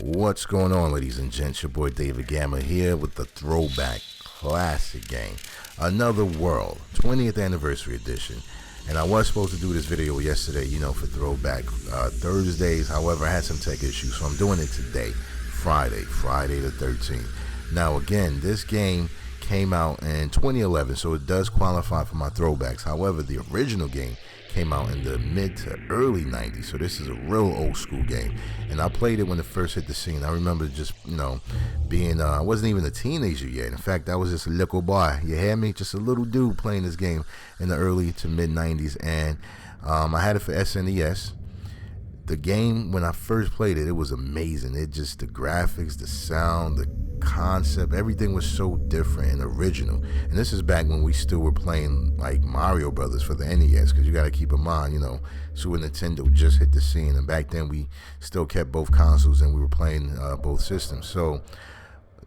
What's going on, ladies and gents? Your boy David Gamma here with the throwback classic game, Another World, 20th Anniversary Edition. And I was supposed to do this video yesterday, for throwback Thursdays. However, I had some tech issues, so I'm doing it today, Friday the 13th. Now, again, this game came out in 2011, so it does qualify for my throwbacks. However, the original game came out in the mid to early 90s, so this is a real old school game. And I played it when it first hit the scene. I remember just, being, I wasn't even a teenager yet. In fact, I was just a little boy, you hear me? Just a little dude playing this game in the early to mid 90s. And I had it for SNES. The game, when I first played it, it was amazing. It just, the graphics, the sound, the concept, everything was so different and original. And this is back when we still were playing like Mario Brothers for the NES, because you got to keep in mind, Super Nintendo just hit the scene, and back then we still kept both consoles and we were playing both systems. So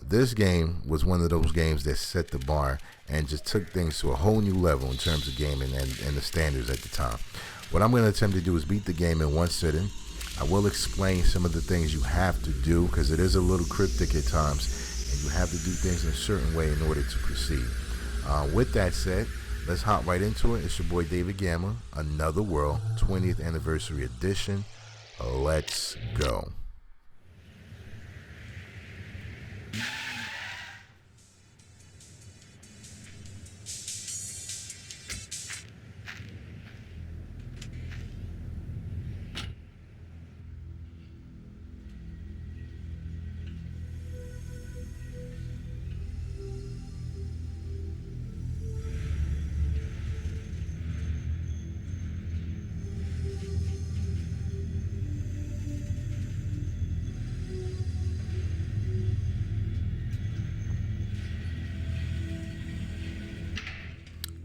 this game was one of those games that set the bar and just took things to a whole new level in terms of gaming and the standards at the time. What I'm going to attempt to do is beat the game in one sitting. I will explain some of the things you have to do, because it is a little cryptic at times, and you have to do things in a certain way in order to proceed. With that said, let's hop right into it. It's your boy David Gamma, Another World, 20th Anniversary Edition. Let's go.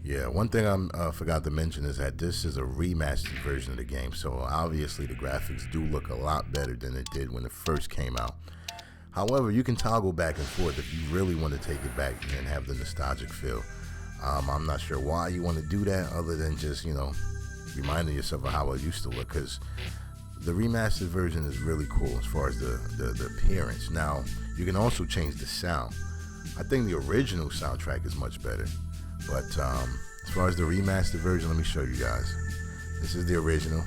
Yeah, one thing I forgot to mention is that this is a remastered version of the game, so obviously the graphics do look a lot better than it did when it first came out. However, you can toggle back and forth if you really want to take it back and have the nostalgic feel. I'm not sure why you want to do that, other than just, reminding yourself of how it used to look, because the remastered version is really cool as far as the appearance. Now, you can also change the sound. I think the original soundtrack is much better. But as far as the remastered version, let me show you guys. This is the original,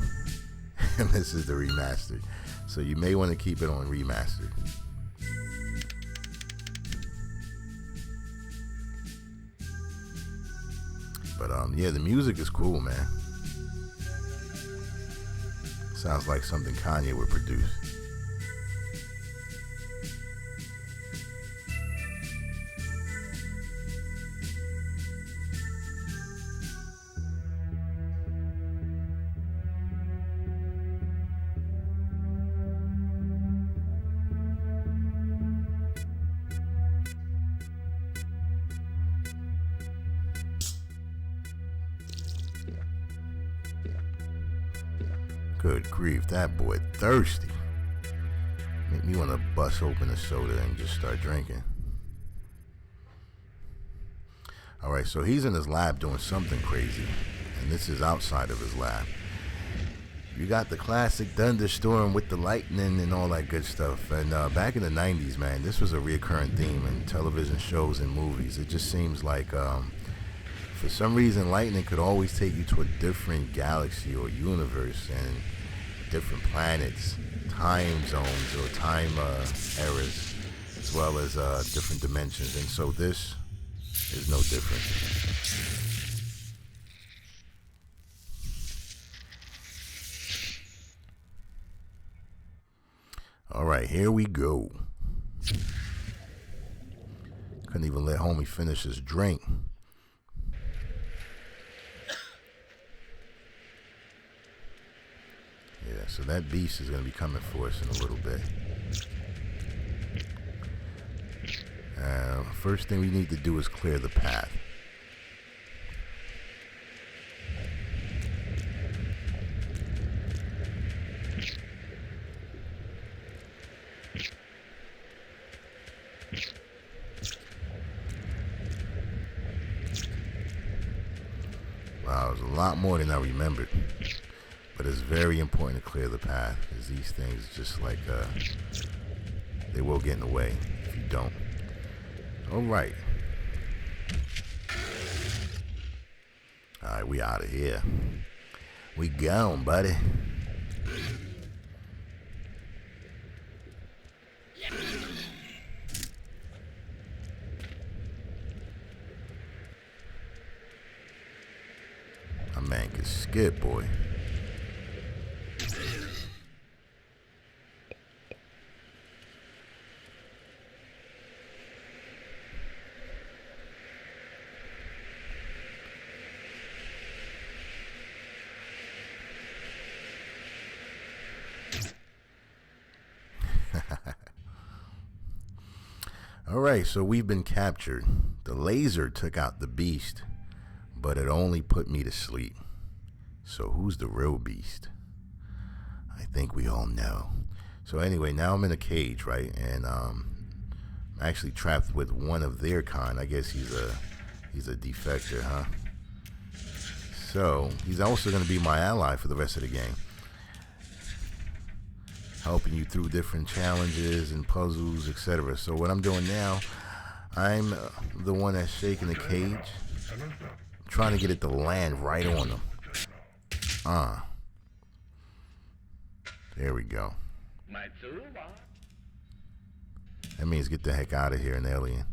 and this is the remastered. So you may want to keep it on remastered. But yeah, the music is cool, man. Sounds like something Kanye would produce. Good grief, that boy thirsty. Make me want to bust open a soda and just start drinking. Alright, so he's in his lab doing something crazy, and this is outside of his lab. You got the classic thunderstorm with the lightning and all that good stuff. And back in the 90s, man, this was a recurring theme in television shows and movies. It just seems like for some reason, lightning could always take you to a different galaxy or universe, and different planets, time zones or time eras, as well as different dimensions. And so this is no different. All right, here we go. Couldn't even let homie finish his drink. Yeah, so that beast is going to be coming for us in a little bit. First thing we need to do is clear the path. Wow, it was a lot more than I remembered. But it's very important to clear the path, because these things just like will get in the way if you don't. Alright. Alright, we out of here. We gone, buddy. My man can skip, boy. Alright, so we've been captured. The laser took out the beast, but it only put me to sleep. So who's the real beast? I think we all know. So anyway, now I'm in a cage, right? And I'm actually trapped with one of their kind. I guess he's a defector, huh? So he's also going to be my ally for the rest of the game, helping you through different challenges and puzzles, etc. So what I'm doing now, I'm the one that's shaking the cage, trying to get it to land right on them. There we go. That means get the heck out of here, an alien.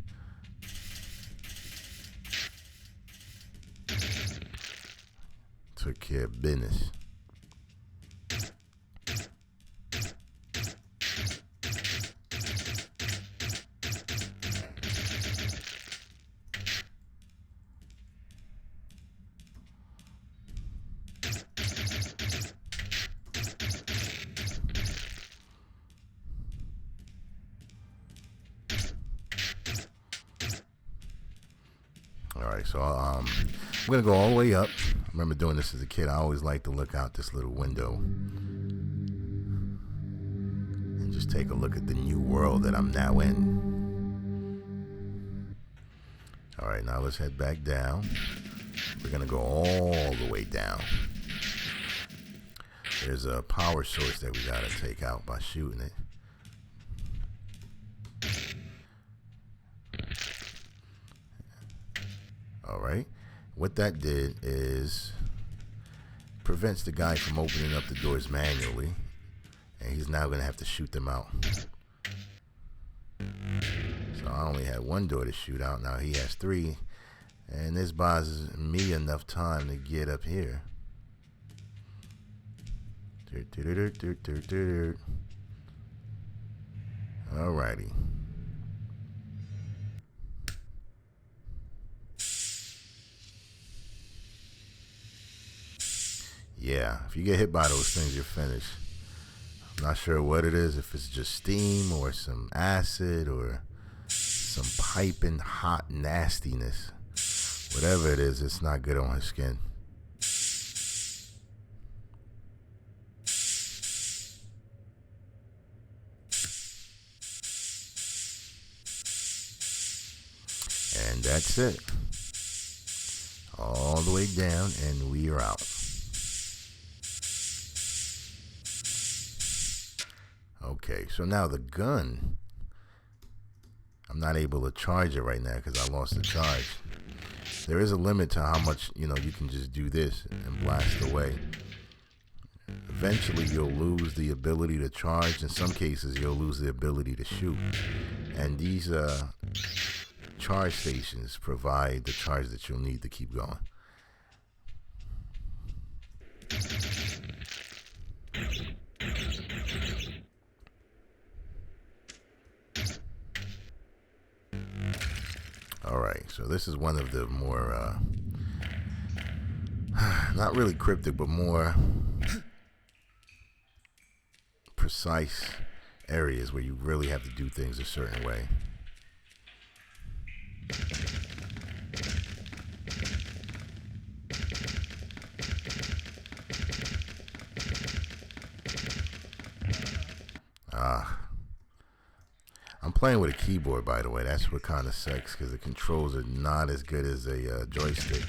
Took care of business. Alright, so I'm going to go all the way up. I remember doing this as a kid. I always liked to look out this little window and just take a look at the new world that I'm now in. Alright, now let's head back down. We're going to go all the way down. There's a power source that we got to take out by shooting it. Alright, what that did is prevents the guy from opening up the doors manually, and he's now going to have to shoot them out. So I only had one door to shoot out, now he has three, and this buys me enough time to get up here. Alrighty. Yeah, if you get hit by those things, you're finished. I'm not sure what it is, if it's just steam or some acid or some piping hot nastiness. Whatever it is, it's not good on his skin. And that's it. All the way down, and we are out. Okay, so now the gun, I'm not able to charge it right now because I lost the charge. There is a limit to how much, you can just do this and blast away. Eventually you'll lose the ability to charge. In some cases you'll lose the ability to shoot. And these charge stations provide the charge that you'll need to keep going. Alright, so this is one of the more, not really cryptic, but more precise areas where you really have to do things a certain way. I'm playing with a keyboard, by the way. That's what kind of sucks, because the controls are not as good as a joystick.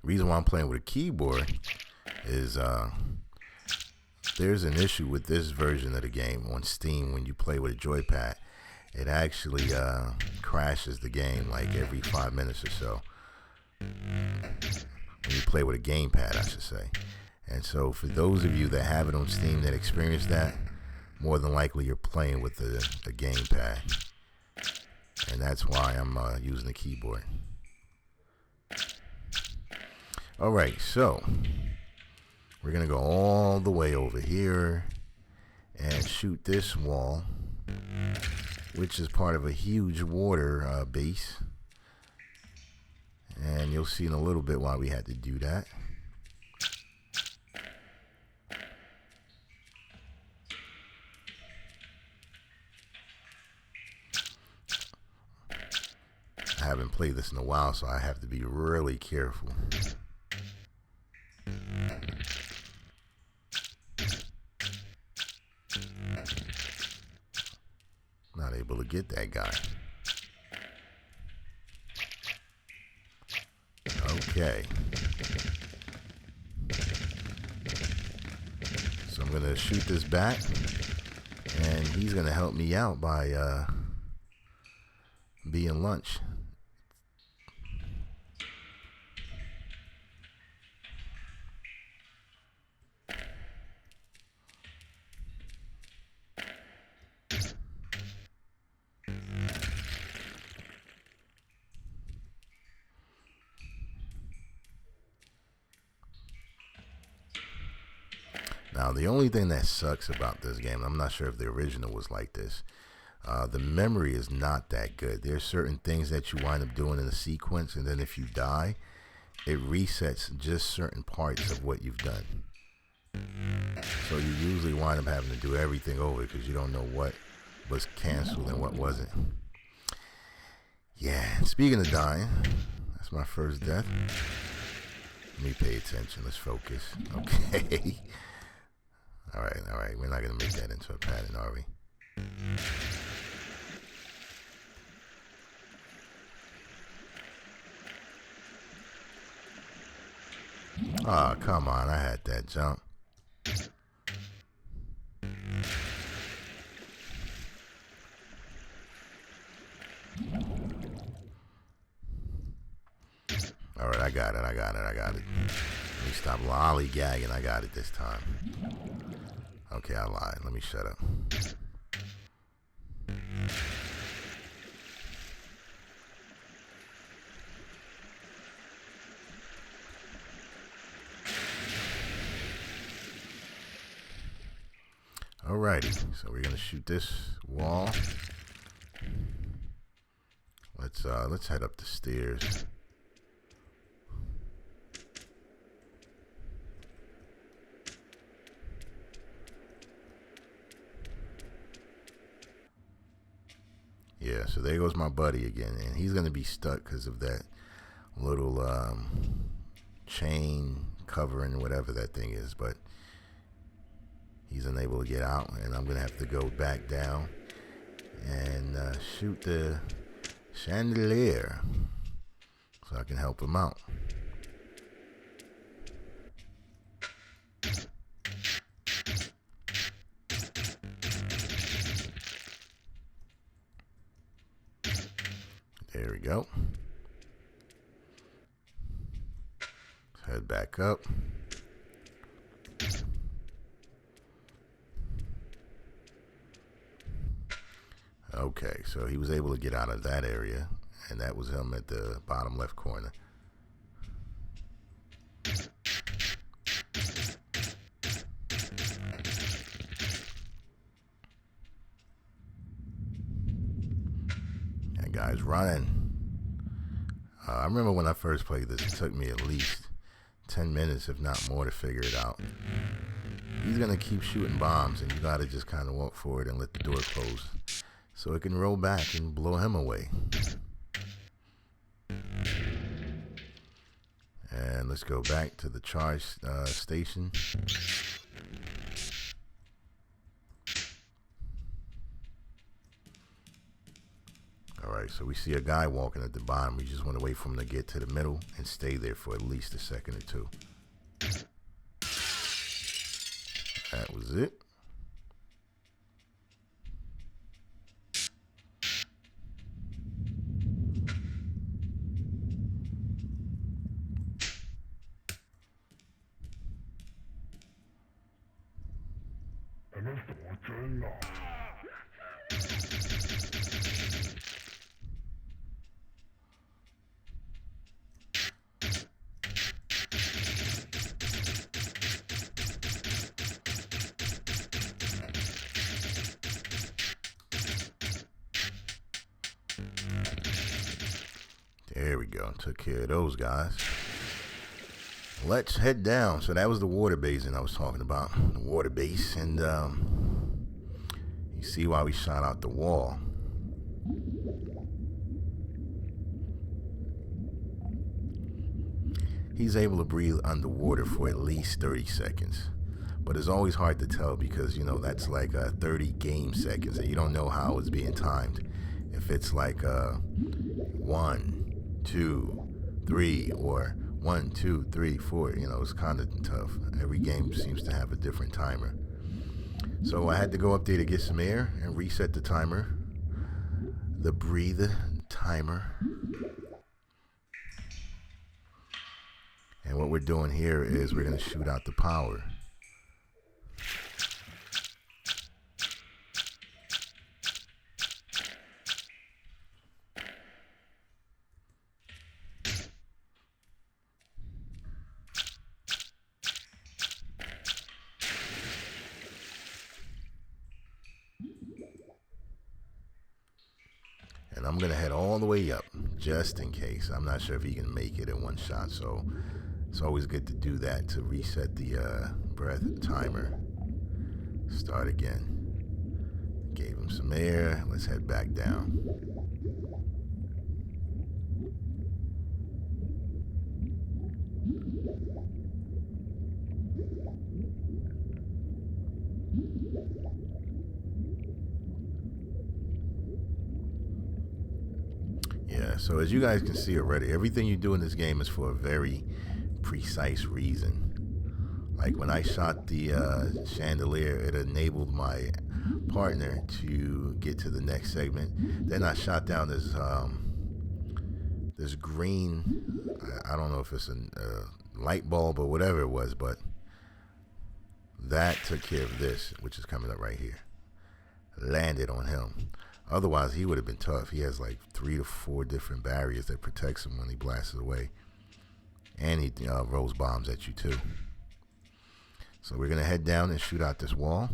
reason why I'm playing with a keyboard is there's an issue with this version of the game on Steam. When you play with a joypad, it actually crashes the game like every 5 minutes or so. When you play with a gamepad, I should say. And so for those of you that have it on Steam that experience that, more than likely you're playing with the gamepad. And that's why I'm using the keyboard. Alright, so we're going to go all the way over here and shoot this wall, which is part of a huge water base. And you'll see in a little bit why we had to do that. I haven't played this in a while, so I have to be really careful. Not able to get that guy. Okay. So I'm gonna shoot this back, and he's gonna help me out by being lunch. Now, the only thing that sucks about this game, I'm not sure if the original was like this, the memory is not that good. There's certain things that you wind up doing in a sequence, and then if you die, it resets just certain parts of what you've done. So you usually wind up having to do everything over because you don't know what was canceled and what wasn't. Yeah, speaking of dying, that's my first death. Let me pay attention. Let's focus. Okay. All right. We're not going to make that into a pattern, are we? Oh, come on. I had that jump. All right, I got it. Let me stop lollygagging. I got it this time. Okay, I lied. Let me shut up. Alrighty, so we're gonna shoot this wall. Let's head up the stairs. Yeah, so there goes my buddy again, and he's gonna be stuck because of that little chain covering whatever that thing is, but he's unable to get out, and I'm gonna have to go back down and shoot the chandelier so I can help him out. There we go. Let's head back up. Okay, so he was able to get out of that area, and that was him at the bottom left corner. That guy's running. I remember when I first played this, it took me at least 10 minutes, if not more, to figure it out. He's gonna keep shooting bombs, and you gotta just kind of walk forward and let the door close so it can roll back and blow him away. And let's go back to the charge station. Alright, Alright, so we see a guy walking at the bottom. We just want to wait for him to get to the middle and stay there for at least a second or two. That was it. There we go. Took care of those guys. Let's head down. So that was the water basin I was talking about. The water base. And you see why we shot out the wall. He's able to breathe underwater for at least 30 seconds. But it's always hard to tell because, you know, that's like 30 game seconds. And you don't know how it's being timed. If it's like 1, 2, 3, or 1, 2, 3, 4, you know, it's kind of tough. Every game seems to have a different timer. So I had to go up there to get some air and reset the timer. The breathe timer. And what we're doing here is we're going to shoot out the power. And I'm going to head all the way up just in case. I'm not sure if he can make it in one shot, so it's always good to do that to reset the breath timer. Start again. Gave him some air. Let's head back down. Yeah, so as you guys can see already, everything you do in this game is for a very precise reason. Like when I shot the chandelier, it enabled my partner to get to the next segment. Then I shot down this green, I don't know if it's a light bulb or whatever it was, but that took care of this, which is coming up right here. Landed on him. Otherwise, he would have been tough. He has like 3 to 4 different barriers that protects him when he blasts it away. And he rolls bombs at you too. So we're going to head down and shoot out this wall.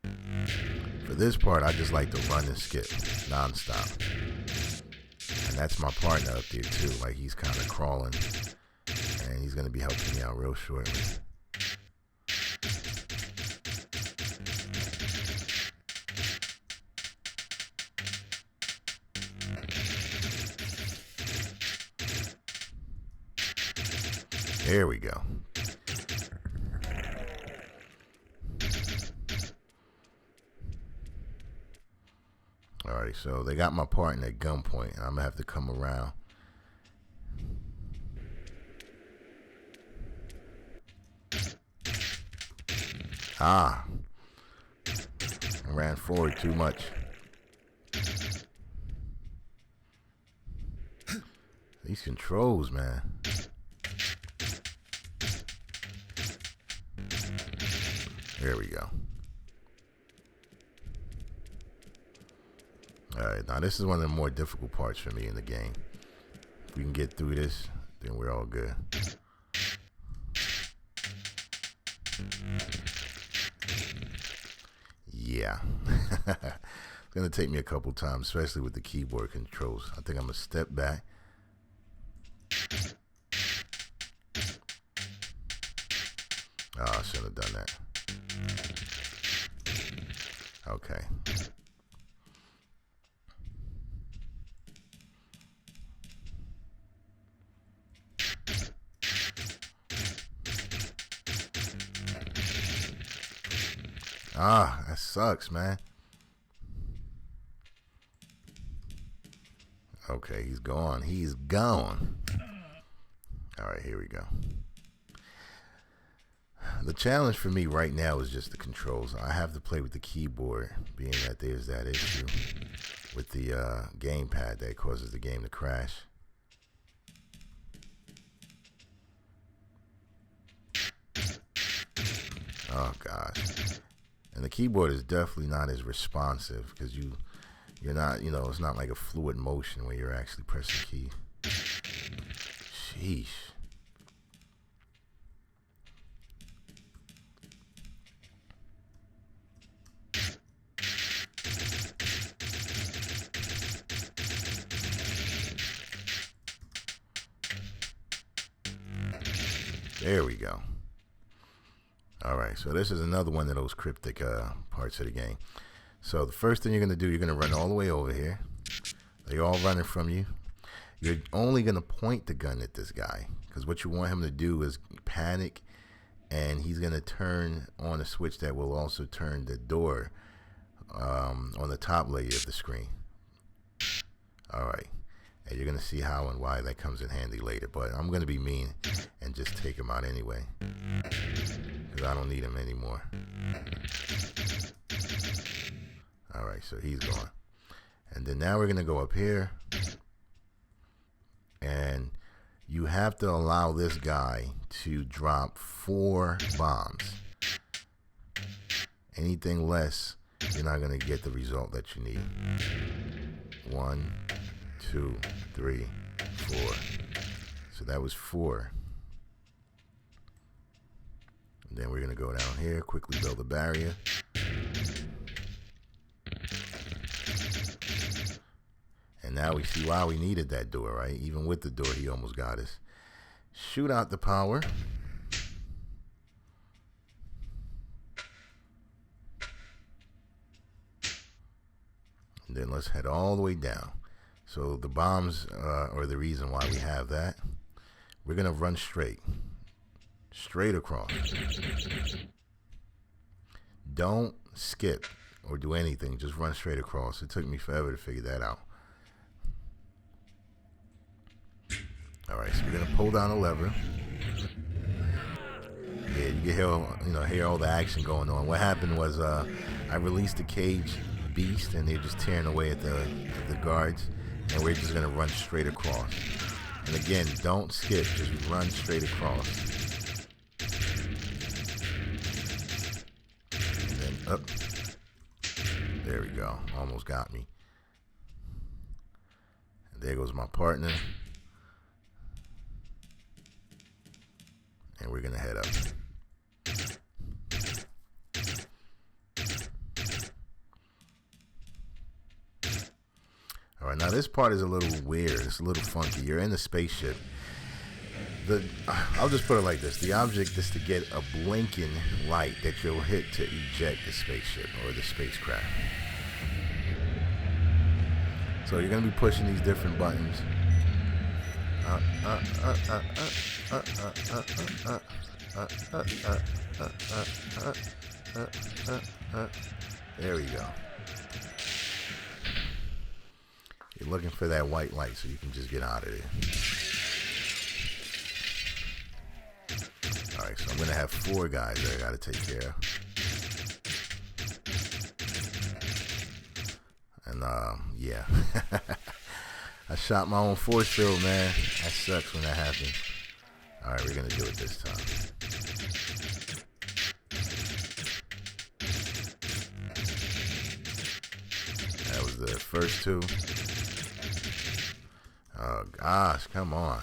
For this part, I just like to run and skip non-stop. And that's my partner up there too. Like he's kind of crawling. And he's going to be helping me out real shortly. There we go. Alright, so they got my partner at gunpoint, and I'm gonna have to come around. I ran forward too much. These controls, man. There we go. Alright, now this is one of the more difficult parts for me in the game. If we can get through this, then we're all good. Yeah. It's going to take me a couple times, especially with the keyboard controls. I think I'm going to step back. Oh, I shouldn't have done that. Okay. Ah, that sucks, man. Okay, he's gone. He's gone. All right, here we go. The challenge for me right now is just the controls. I have to play with the keyboard, being that there's that issue with the gamepad that causes the game to crash. Oh gosh. And the keyboard is definitely not as responsive because you're not, it's not like a fluid motion where you're actually pressing key. Sheesh. There we go. Alright, so this is another one of those cryptic parts of the game. So the first thing you're going to do, you're going to run all the way over here. They're all running from you. You're only going to point the gun at this guy, because what you want him to do is panic, and he's going to turn on a switch that will also turn the door on the top layer of the screen. Alright. And you're going to see how and why that comes in handy later. But I'm going to be mean and just take him out anyway, because I don't need him anymore. Alright, so he's gone. And then now we're going to go up here. And you have to allow this guy to drop 4 bombs. Anything less, you're not going to get the result that you need. 1, 2, 3, 4. So that was 4. And then we're going to go down here, quickly build a barrier. And now we see why we needed that door, right? Even with the door, he almost got us. Shoot out the power. And then let's head all the way down. So the bombs are the reason why we have that. We're going to run straight across. Don't skip or do anything. Just run straight across. It took me forever to figure that out. Alright, so we're going to pull down a lever. Yeah, you can hear all the action going on. What happened was I released the cage beast, and they're just tearing away at the guards. And we're just going to run straight across. And again, don't skip. Just run straight across. And then up. There we go. Almost got me. And there goes my partner. And we're going to head up. All right, now this part is a little weird. It's a little funky. You're in the spaceship. I'll just put it like this. The object is to get a blinking light that you'll hit to eject the spaceship or the spacecraft. So you're going to be pushing these different buttons. There we go. You're looking for that white light so you can just get out of there. Alright, so I'm going to have 4 guys that I got to take care of. And, yeah. I shot my own force field, man. That sucks when that happens. Alright, we're going to do it this time. That was the first 2. Oh gosh, come on.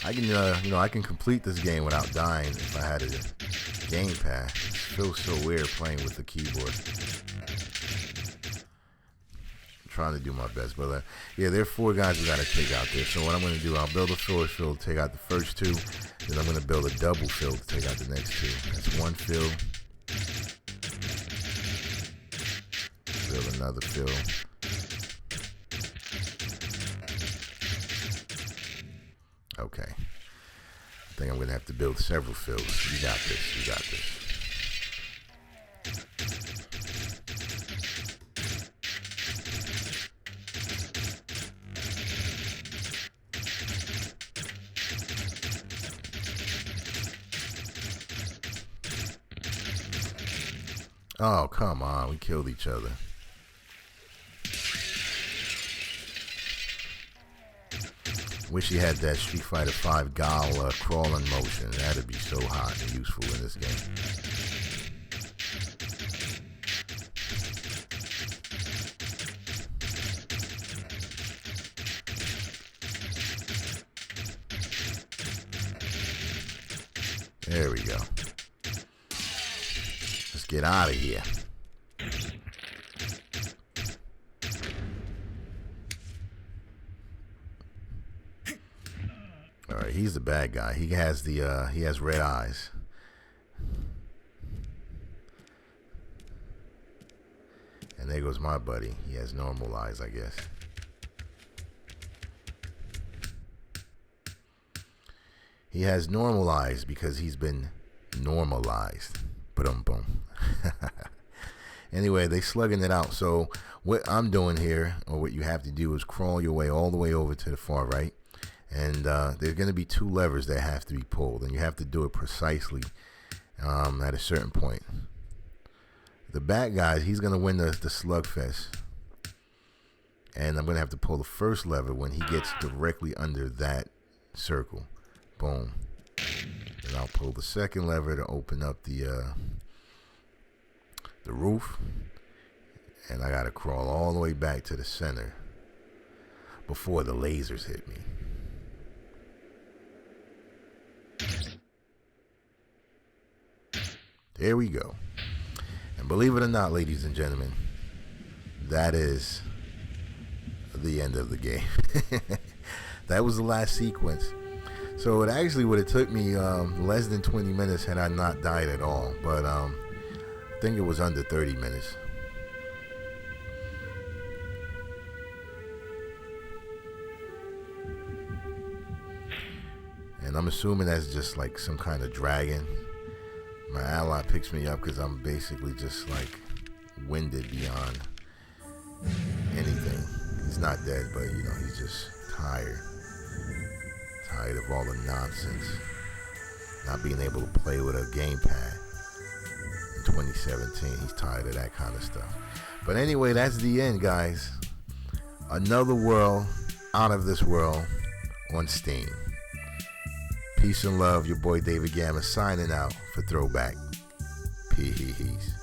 I can, I can complete this game without dying if I had a gamepad. It feels so weird playing with the keyboard. I'm trying to do my best, but yeah, there are 4 guys we gotta take out there. So what I'm gonna do, I'll build a force field to take out the first 2. Then I'm gonna build a double field to take out the next 2. That's 1 field. Build another field. Okay. I think I'm going to have to build several fields. You got this. You got this. Oh, come on. We killed each other. Wish he had that Street Fighter 5 Gala crawling motion. That'd be so hot and useful in this game. There we go. Let's get out of here. All right, he's the bad guy. He has red eyes. And there goes my buddy. He has normal eyes, I guess. He has normal eyes because he's been normalized. Boom. Anyway, they slugging it out. So what I'm doing here, or what you have to do, is crawl your way all the way over to the far right. And there's going to be 2 levers that have to be pulled. And you have to do it precisely at a certain point. The bad guy, he's going to win the slugfest. And I'm going to have to pull the first lever when he gets directly under that circle. Boom. And I'll pull the second lever to open up the roof. And I got to crawl all the way back to the center before the lasers hit me. There we go. And believe it or not, ladies and gentlemen, that is the end of the game. That was the last sequence. So it actually would have took me less than 20 minutes had I not died at all. But I think it was under 30 minutes. And I'm assuming that's just like some kind of dragon. My ally picks me up because I'm basically just like winded beyond anything. He's not dead, but you know, he's just tired. Tired of all the nonsense. Not being able to play with a gamepad in 2017. He's tired of that kind of stuff. But anyway, that's the end, guys. Another world out of this world on Steam. Peace and love. Your boy David Gamma signing out for Throwback. Peace.